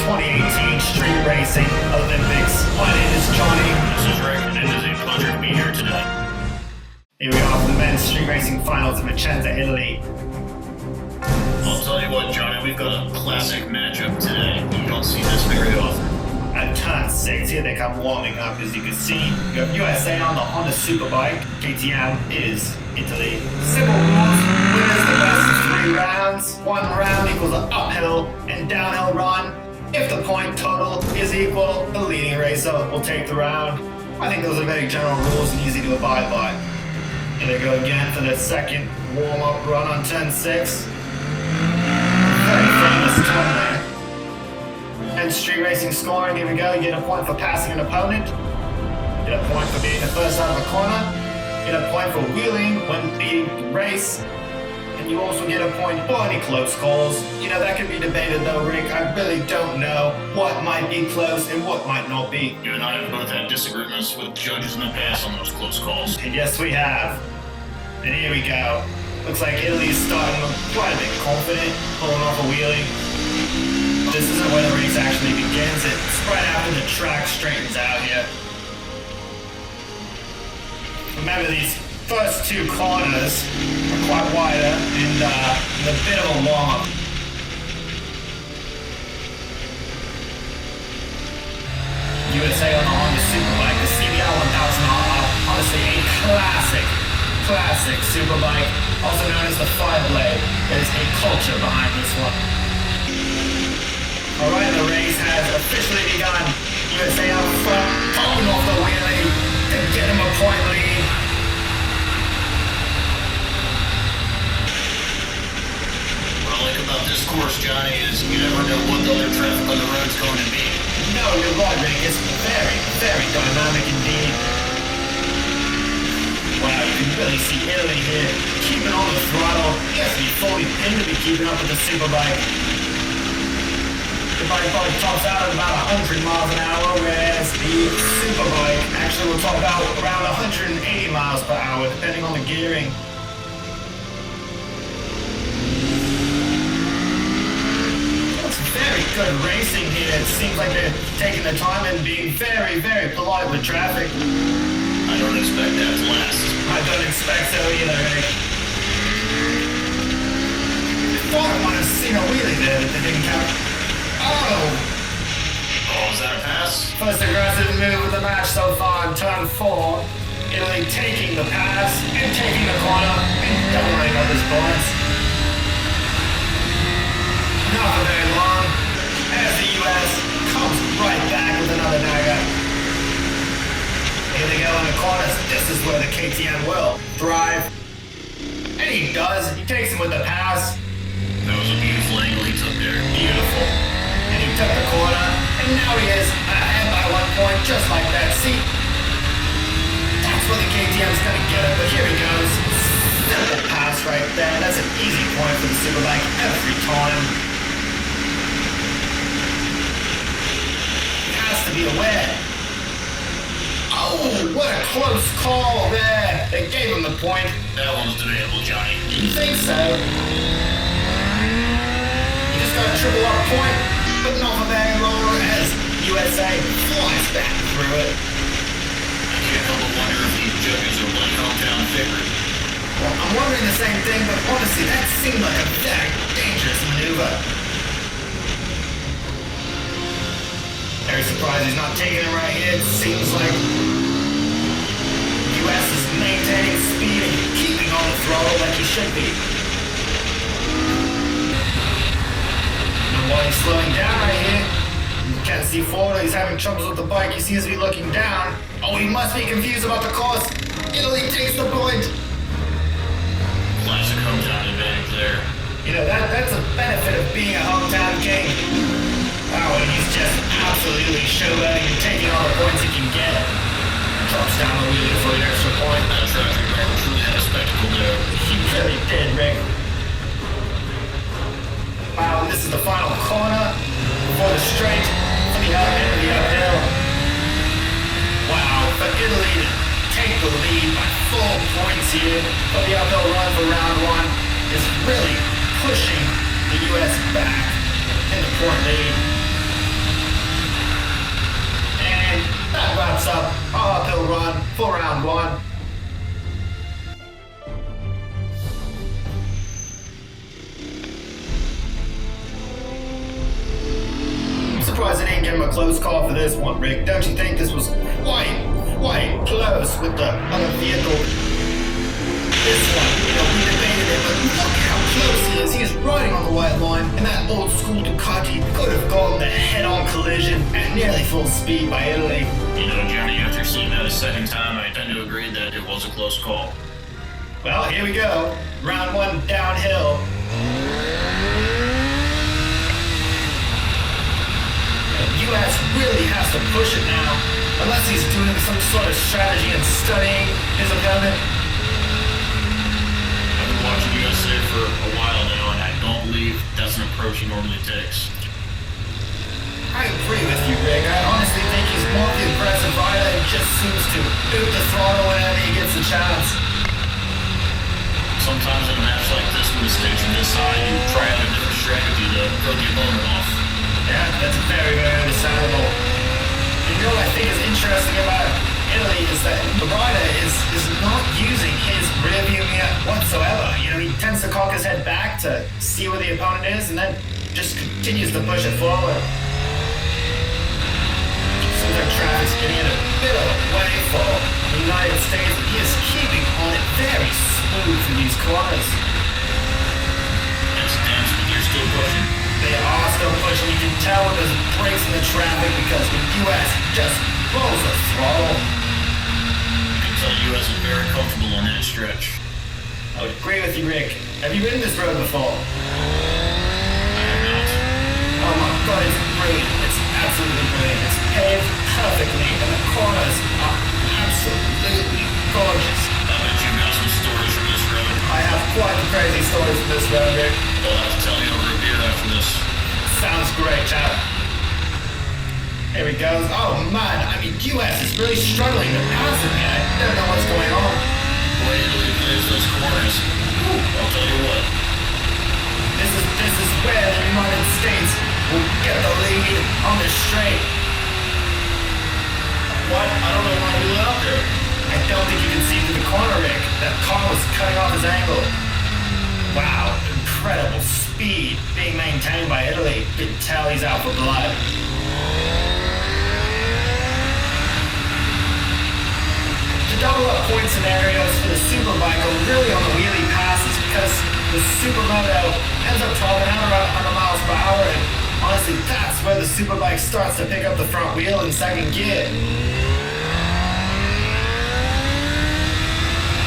2018 Street Racing Olympics. My name is Johnny. This is Rick, and it is a pleasure to be here today. Here we are for the men's street racing finals in Vicenza, Italy. I'll tell you what, Johnny, we've got a classic matchup today. You don't see this very often. At turn 6, here they come warming up, as you can see. You have USA on the Honda Superbike. KTM is Italy. Simple rules. Winners the best of 3 rounds. 1 round equals an uphill and downhill run. If the point total is equal, the leading racer will take the round. I think those are very general rules and easy to abide by. Here they go again for the second warm-up run on turn 6. Very famous turn there. And street racing scoring, here we go. You get a point for passing an opponent. You get a point for being the first out of a corner. You get a point for wheeling when leading the race. And you also get a point for any close calls. You know, that could be debated though, Rick. I really don't know what might be close and what might not be. You and I have both had disagreements with judges in the past on those close calls. And yes, we have. And here we go. Looks like Italy's starting quite a bit confident, pulling off a wheelie. This isn't where the race actually begins. It's right after the track straightens out here. Remember, these first 2 corners are quite wider and a bit of a warm-up. USA on the Honda Superbike, the CBR 1000R, honestly a classic Superbike, also known as the 5-blade. There's a culture behind this one. Alright, the race has officially begun. USA out front, pulling off the wheelie to get him a point lead. What I like about this course, Johnny, is you never know what the other traffic on the road's going to be. No, you're right, Rick. It's very dynamic indeed. Wow, you can really see Italy here, keeping on the throttle. He has to be fully pinned to be keeping up with the Superbike. The bike probably tops out at about 100 miles an hour, whereas the Superbike actually will top out around 180 miles per hour, depending on the gearing. That's very good racing here. It seems like they're taking their time and being very polite with traffic. I don't expect that to last. I don't expect so either, Rick. I thought I might have seen a wheelie there that they didn't count. Oh, is that a pass? First aggressive move of the match so far in turn 4. Italy taking the pass and taking the corner and doubling on his points. Not for very long, as the US comes right back with another dagger. Here they go in the corners. This is where the KTM will drive. And he does. He takes him with the pass. That was a beautiful angle he took there. Beautiful. And he took the corner, and now he is ahead by 1 point, just like that. See, that's where the KTM's gonna get it, but here he goes. Simple pass right there. That's an easy point for the Superbike every time. He has to be aware. Oh, what a close call there. They gave him the point. That one's debatable, Johnny. You think so? You just got a triple up point. But not for very long as USA flies back through it. I can't help but wonder if these judges are like hometown figures. Well, I'm wondering the same thing, but honestly, that seemed like a very dangerous maneuver. Very surprised he's not taking it right here. It seems like US is maintaining speed and keeping on the throttle like he should be. While he's slowing down right here, you can't see forward, he's having troubles with the bike, he seems to be looking down. Oh, he must be confused about the course. Italy takes the point. Classic hometown advantage there. You know, that's a benefit of being a hometown king. Wow, and he's just absolutely showboating and taking all the points he can get. Drops down the wheelie for an extra point. That traffic driver truly had a spectacle there. He really did, Rick. Wow, and this is the final corner before the straight for the end of the uphill. Wow, for Italy to take the lead by 4 points here for the uphill run for round 1 is really pushing the US back in the point lead. laps up, uphill run for round one. I'm surprised I didn't give him a close call for this one, Rick. Don't you think this was quite close with the other vehicle? This one, we debated it, but look how close he is. He is riding on the white line, and that old school Ducati could have gone the head-on collision at nearly full speed by Italy. Johnny, after seeing that a second time, I tend to agree that it was a close call. Well, here we go. Round one downhill. The US really has to push it now, unless he's doing some sort of strategy and studying his opponent. I've been watching USA for a while now, and I don't believe that's an approach he normally takes. I agree with you, Rick. I honestly think he's more the aggressive rider and just seems to boot the throttle whenever he gets a chance. Sometimes in a match like this, when the stakes are this high, you try out a different strategy to throw the opponent off. Yeah, that's very understandable. And you know what I think is interesting about Italy is that the rider is not using his rear view mirror whatsoever. He tends to cock his head back to see where the opponent is and then just continues to push it forward. Seems like traffic's getting in a bit of a way for the United States, but he is keeping on it very smooth in these corners. Yes, damn, you're still pushing. They are still pushing. You can tell when there's breaks in the traffic because the US just rolls the throttle. You can tell US is very comfortable on that stretch. I would agree with you, Rick. Have you ridden this road before? I have not. Oh my god, it's brilliant. It's absolutely brilliant. It's paved perfectly and the corners are absolutely gorgeous. I bet you've got some stories from this road. I have quite the crazy stories from this road, Rick. I'll have to tell you over a beer after this. Sounds great, chap. Here he goes. Oh man, US is really struggling to pass him here. I don't know what's going on. Boy, Italy plays those corners. I'll tell you what. This is where the United States will get the lead on this straight. What? I don't know why you went out there. I don't think you can see through the corner, Rick. That car was cutting off his angle. Wow, incredible speed being maintained by Italy. You can tell he's out for blood. The double up point scenarios for the Superbike are really on the wheelie passes because the Supermoto ends up topping out around 100 miles per hour, and honestly, that's where the Superbike starts to pick up the front wheel in second gear.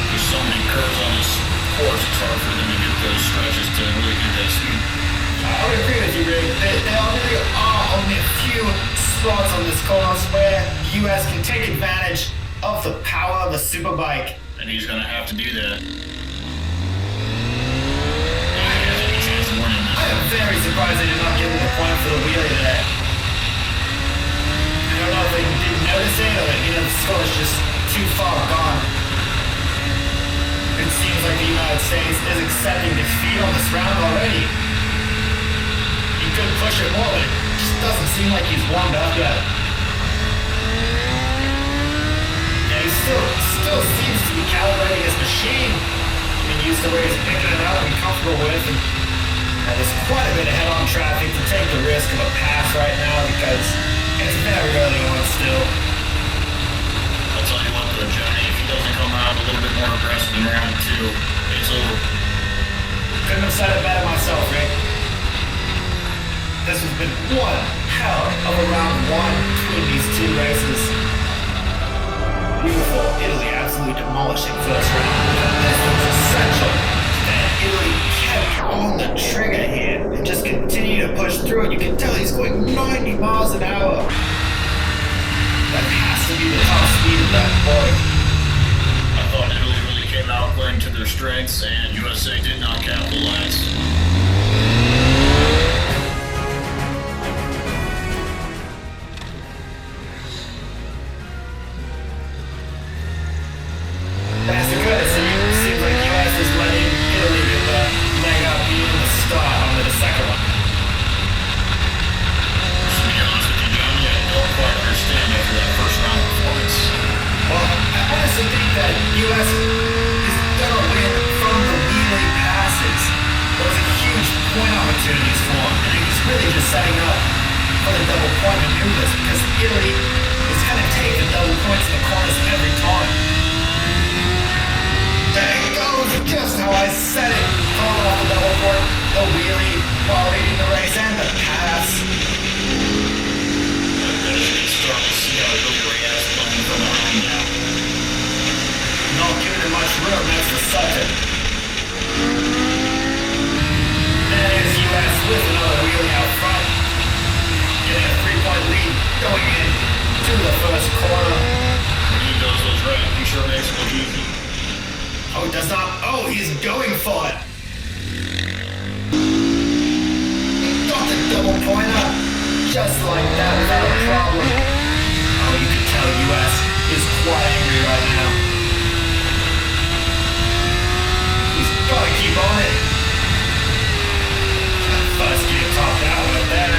There's so many curves on this course, it's hard for them to get those stretches to really get that speed. I would agree with you, Rick. There really are only a few spots on this course where the US can take advantage of the power of the Superbike. And he's going to have to do that. I am very surprised they did not give him the point for the wheelie there. I don't know if they didn't notice it or the score is just too far gone. It seems like the United States is accepting defeat on this round already. He could push it more, but it just doesn't seem like he's warmed up yet. Yeah, he still seems to be calibrating his machine. Getting used to where he's picking it up and comfortable with. And there's quite a bit of head-on traffic to take the risk of a pass right now because it's very early on still. I'll tell you what though, Johnny, if he doesn't come out a little bit more aggressive in round two, it's over. Couldn't have said it better myself, Rick. This has been one hell of a round one between these two races. Beautiful. Italy absolutely demolishing first round. This was essential that Italy kept on the trigger here and just continued to push through it. You can tell he's going 90 miles an hour. That has to be the top speed of that boy. I thought Italy really came out playing to their strengths, and USA did not capitalize. That's the courtesy. Seems like the US is letting Italy get the leg up in the start onto the second one. To be honest with you, Johnny, I don't quite understand after that first round performance. setting up for the double point maneuvers because Italy is going to take the double points in the corners every time. There it goes, just how I said it. Throttle off the double point, the wheelie while leading the race and the pass. Start to see how it really reacts playing from behind now. Not giving it much room, that's the subject. There's US with another wheelie out front. Getting a 3-point lead going in to the first corner. When he goes those right, he sure makes it look easy. Oh, it does not. Oh, he's going for it. Got the double pointer. Just like that, without a problem. Oh, you can tell US is quite angry right now. He's got to keep on it. First gear topped out right there.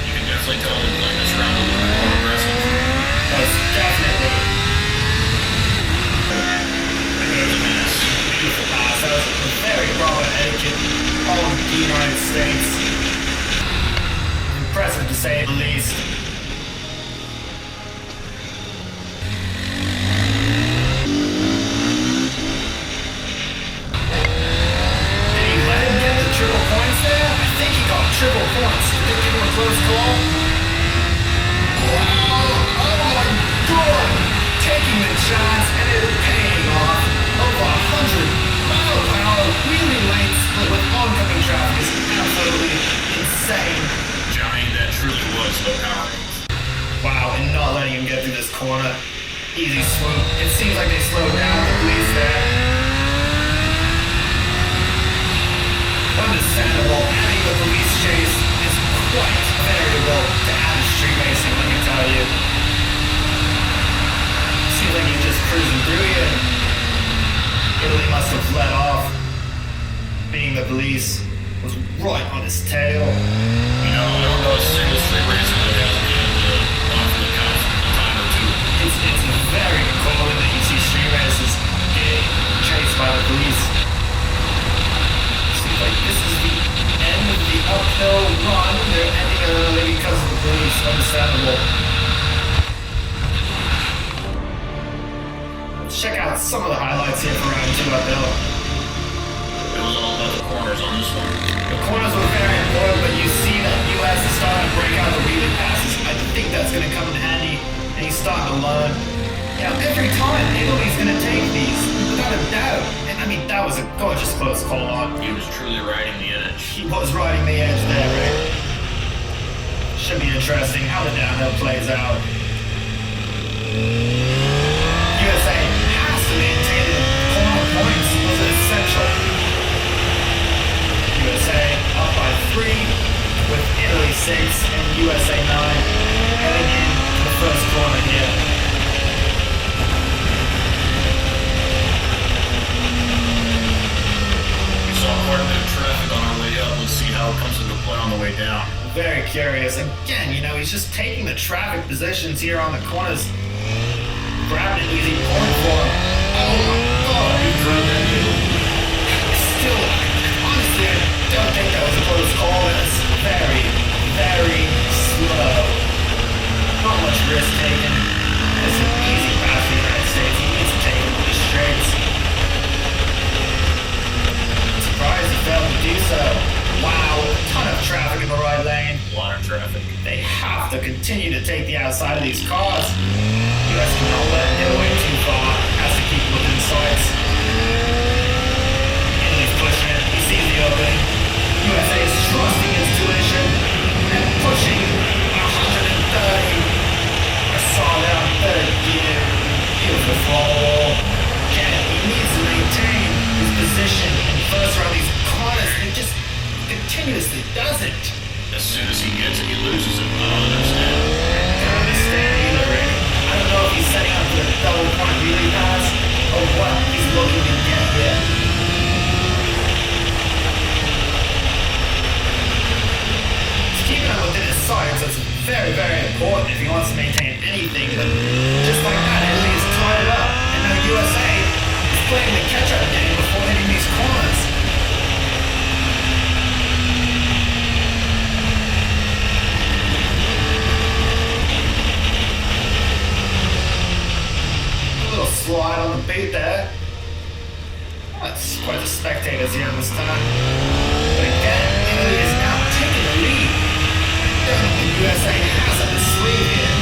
You can definitely tell they're playing this round a little bit more aggressive. Most definitely. There's a mess. Beautiful pass. That was a very proper etiquette on the United States. Impressive to say the least. Did he let him get the triple points there? I think he got triple points. Did they give him a close call? Wow! Oh my god! Taking the chance and it paying off. Over 100-mile-per-hour wheelie lane split with oncoming traffic is absolutely insane. Johnny, that truly was the power move. Wow, and not letting him get through this corner. Easy swoop. It seems like they slowed down the police there. Understandable. Having the police chase is quite variable to average street racing, let me tell you. Seems like he's just cruising through here. Italy must have let off. Being the police was right on his tail. You know, I don't know a single street racer that hasn't been able to run for the cops a time or two. It's very common that you see street racers get chased by the police. Seems like this is the end of the uphill run. They're ending early because of the police. Understandable. Let's check out some of the highlights here for round 2 uphill. It was all about the corners on this one. The corners were very important, but you see that US is starting to break out the wheelie passes. I think that's going to come in handy, and he's starting to learn. You know, every time Italy's going to take these, without a doubt. And I mean, that was a gorgeous close call on. He was truly riding the edge. He was riding the edge there, right? Should be interesting how the downhill plays out. USA has to maintain the corner points. Those are essential. USA up by 3 with Italy 6 and USA 9 heading into the first corner here. We saw quite a bit of traffic on our way up. Let's see how it comes into play on the way down. Very curious. Again, you know, he's just taking the traffic positions here on the corners. Grabbing an easy point for him. Oh my god, he drove that needle. Still, honestly, I don't think that was a close call. That's very, very slow. Not much risk taken. It's an easy pass for the United States. He needs to take it to the straights. Surprised he failed to do so. Wow, a ton of traffic in the right lane. A lot of traffic. They have to continue to take the outside of these cars. US cannot let it get away too far. Has to keep within sights. Italy's pushing it. He sees the opening. USA is trusting his tuition and pushing 130. I saw that on third gear. Beautiful throttle. Again, he needs to maintain his position in first around these corners. He just continuously doesn't. As soon as he gets it, he loses it. I don't understand. I don't understand either, Rick. I don't know if he's setting up for the double point wheelie pass or what he's looking to get here. He's keeping him within his sights. That's very, very important if he wants to maintain anything. But just like that, Italy has tied it up. And now USA is playing the catch-up game before hitting these corners. time this time. But again, Italy is now taking the lead. Don't know what the USA has up its sleeve here.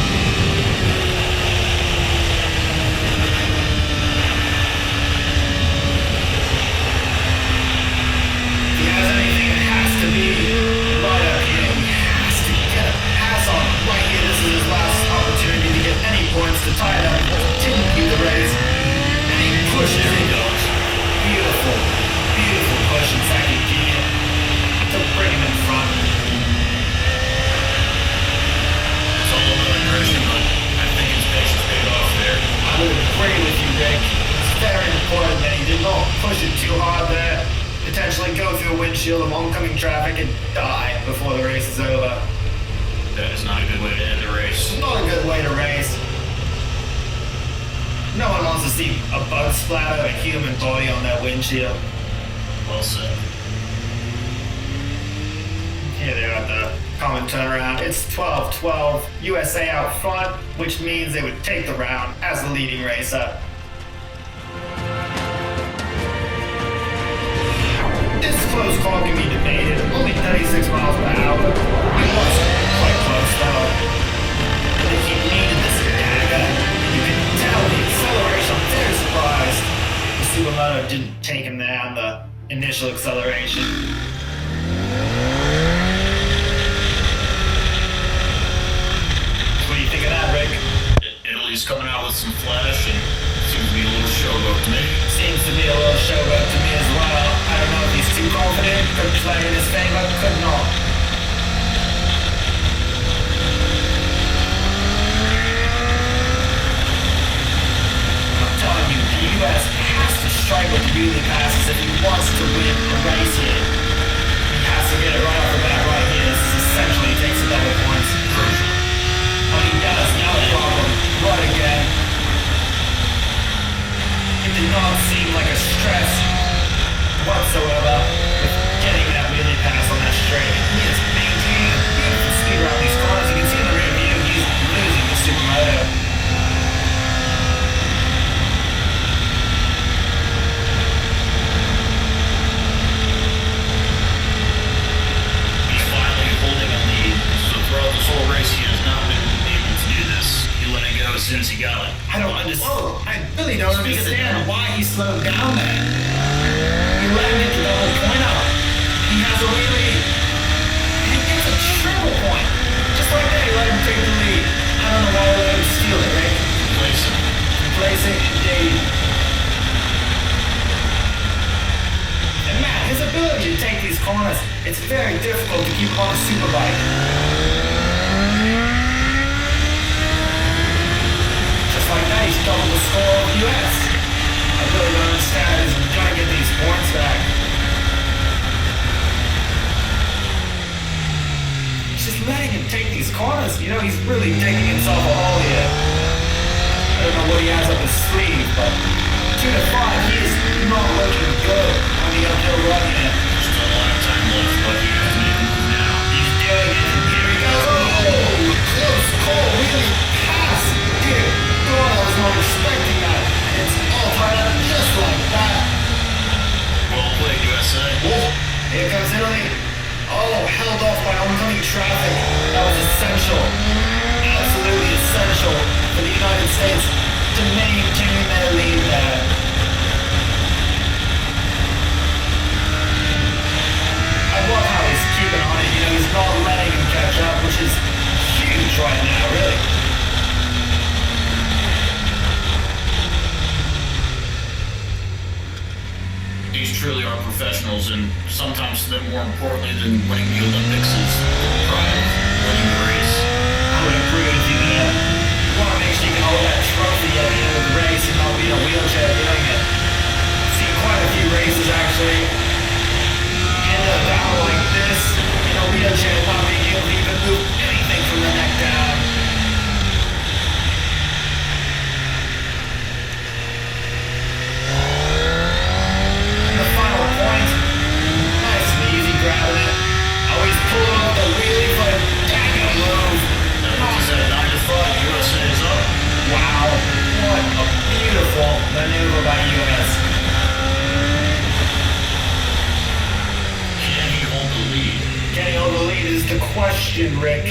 If he has anything, it has to be right up here. He has to get a pass on right here. This is his last opportunity to get any points to tie it up. Continue the race. And he pushes it. Beautiful, beautiful push in second gear to bring him in front. It's all about aggression, but I think his patience paid off there. I would agree with you, Rick. It's very important that he did not push it too hard there, potentially go through a windshield of oncoming traffic and die before the race is over. That is not a good way to end the race. Not a good way to race. No one wants to see a bug splatter a human body on their windshield. Well said. Here they are at the common turnaround. It's 12-12, USA out front, which means they would take the round as the leading racer. This close call can be debated. Only 36 miles per hour. It was quite close though. But he needed this dagger. You can tell the acceleration. I'm very surprised the Supermoto didn't take him there on the initial acceleration. What do you think of that, Rick? Italy's coming out with some flash and seems to be a little showboat to me. Seems to be a little showboat to me as well. I don't know if he's too confident, could play in his favor, could not. I'm telling you, the US has to strike with the wheelie passes if he wants to win the race here. He has to get it right off the bat right here. This is essentially takes the double points. Crucial. Oh, he does, no problem. Right again. It did not seem like a stress whatsoever with getting that wheelie pass on that straight. He is maintaining a beautiful speed around these corners. You can see in the rear view, he's losing the Supermoto. He's finally holding a lead. So throughout this whole race, he has not been able to do this. He let it go as soon as he got it. I don't understand. Whoa, I really don't understand why he slowed down there. He let him get the double point out. He has a wheelie. And he gets a triple point. Just like that, he let him take the lead. I don't know why we let him steal it, Rick. Complacent. Complacent indeed. And Matt, his ability to take these corners, it's very difficult to keep on a superbike. Just like that, he's doubled the score of the US. I really don't understand how he's gonna get these points back. He's just letting him take these corners. You know, he's really digging himself a hole here. I don't know what he has up his sleeve, but 2 to 5, he is not looking good on the uphill run here. Still a lot of time left, but he has to make a move now. He's doing it, and here he goes. Oh, close call, really pass. Dear God, I was not expecting that. It's all tied up just like that. Well played, USA. Oh, here comes Italy. Oh, held off by oncoming traffic. That was essential. Absolutely essential for the United States to maintain their lead there. I love how he's keeping on it. You know, he's not letting him catch up, which is huge right now, really. These truly are professionals, and sometimes to them more importantly than winning the Olympics is the pride of winning the race. I would agree with you there. You want to make sure you can hold that trophy at the end of the race and not be in a wheelchair doing it. I've seen quite a few races actually end up down like this in a wheelchair, not being able to even move anything from the neck down. The final point, nice and easy grabbing it. Always pulling off the wheelie for a dang move. Is that 9 to 5? USA is up. Wow, what a beautiful maneuver by US. question, Rick.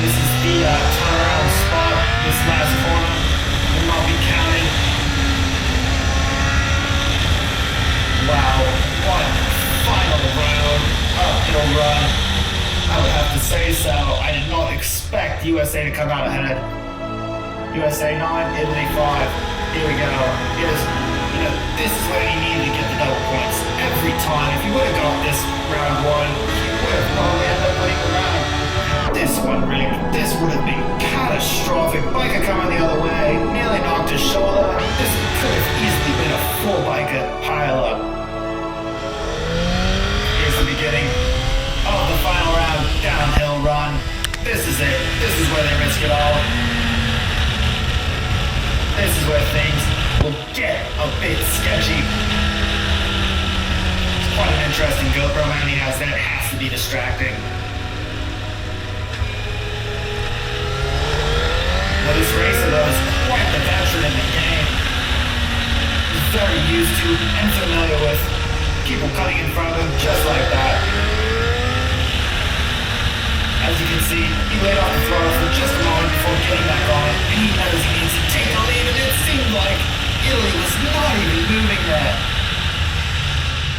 This is the turnaround spot. This last corner will not be counted. Wow, what a final round uphill run. I would have to say so. I did not expect USA to come out ahead. USA 9, Italy 5. Here we go. This is where you need to get the double points. Every time, if you would have got this round 1, you would have probably ended up winning the round. This one, Rick, this would have been catastrophic. Biker coming the other way, nearly knocked his shoulder. This could have easily been a 4-biker pileup. Here's the beginning of the final round, downhill run. This is it. This is where they risk it all. This is where things will get a bit sketchy. It's quite an interesting GoPro man he has there. It has to be distracting. Well, this racer though is quite the veteran in the game. He's very used to and familiar with people cutting in front of him just like that. As you can see, he laid off the throttle for just a moment before getting back on it, and he knows he needs to take a lead, and it seemed like Italy was not even moving there.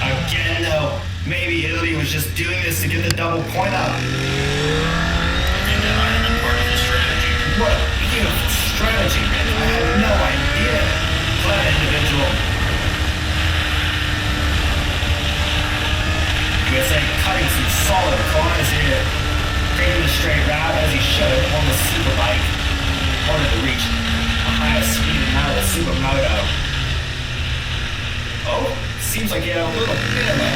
Again, though, maybe Italy was just doing this to get the double point up. I think that might have been part of the strategy. What a beautiful strategy, man. I had no idea. Clever individual. USA cutting some solid corners here. Taking the straight route as he should on the Superbike. Wanted to reach a higher speed than that of the Supermoto. Oh, seems like he had a little bit of a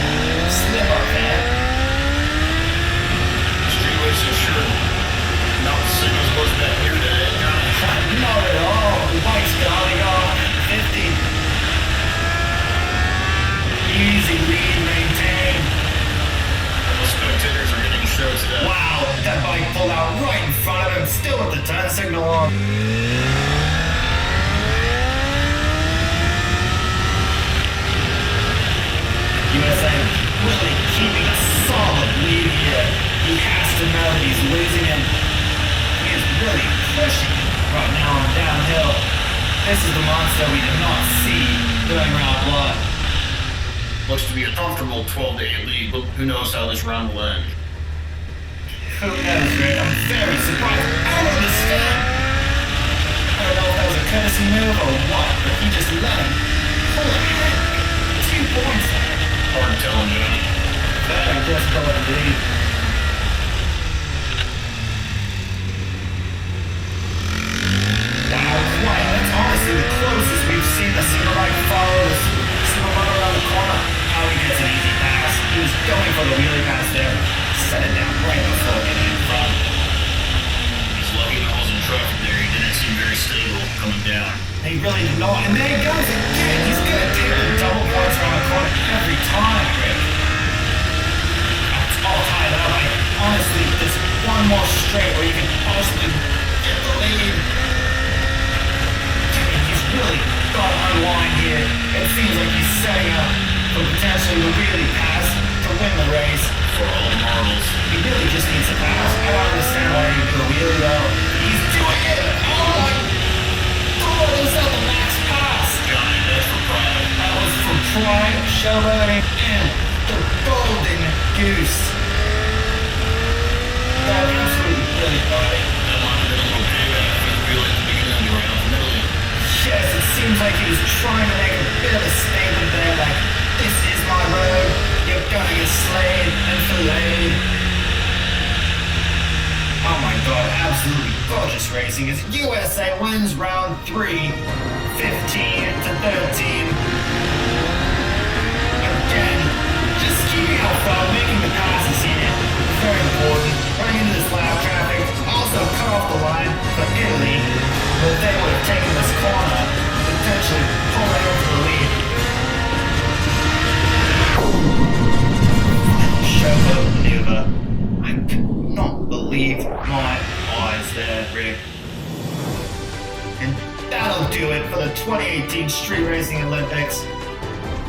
slip up there. Street racer sure not the same as it was back here today, Johnny. Not at all. The bike's going on 50. Easy lead, maintain. The spectators are getting showed today. Wow, that bike pulled out right in front of him, still with the turn signal on. USA really keeping a solid lead here. He has to know that he's losing him. He is really pushing right now on downhill. This is the monster we did not see during round 1. Looks to be a comfortable 12-day lead, but who knows how this round will end. Who knows, Rick? I'm very surprised. I don't understand. I don't know if that was a courtesy move or what, but he just let him pull ahead. 2 points. Hard telling, Johnny. Very difficult indeed. Wow, quiet. That's honestly the closest we've seen the Superbike follow the Supermoto around the corner. How he gets an easy pass. He was going for the wheelie pass there. Set it down right before getting in front. He's lucky that wasn't traffic there. He didn't seem very stable coming down. They really did not. And there he goes again. He's going to take the double points around the corner every time, Rick. It's all tied up. Honestly, there's one more straight where you can possibly get the lead. He's really got to unwind here. It seems like he's setting up for potentially the wheelie pass to win the race. For all the marbles. He really just needs a pass. I don't understand why he do a wheelie though. He's doing it! Oh my God, is that the max pass? Johnny, that's for pride. That was for pride, showboating, and the golden goose. That absolutely brilliant body. That might have been a little payback for the wheel at the beginning of the round from Italy. Yes, it seems like he was trying to make a bit of a statement there, like, this is my road, you're gonna get slayed and filleted. Oh my God, absolutely gorgeous racing as USA wins round 3, 15 to 13. Again, just keeping out front, making the passes here, very important. Running into this lap traffic, also cut off the line for Italy, but they would have taken this corner, potentially pulling over the lead. Showboat maneuver. I could not believe my eyes there, Rick. And that'll do it for the 2018 Street Racing Olympics.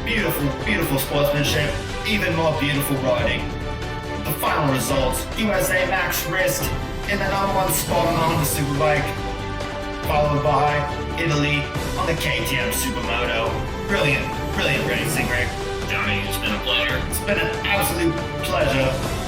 Beautiful, beautiful sportsmanship, even more beautiful riding. the final results, USA MAXWRIST in the #1 spot on the Superbike, followed by Italy on the KTM Supermoto. Brilliant racing, Rick. Johnny, it's been a pleasure. It's been an absolute pleasure.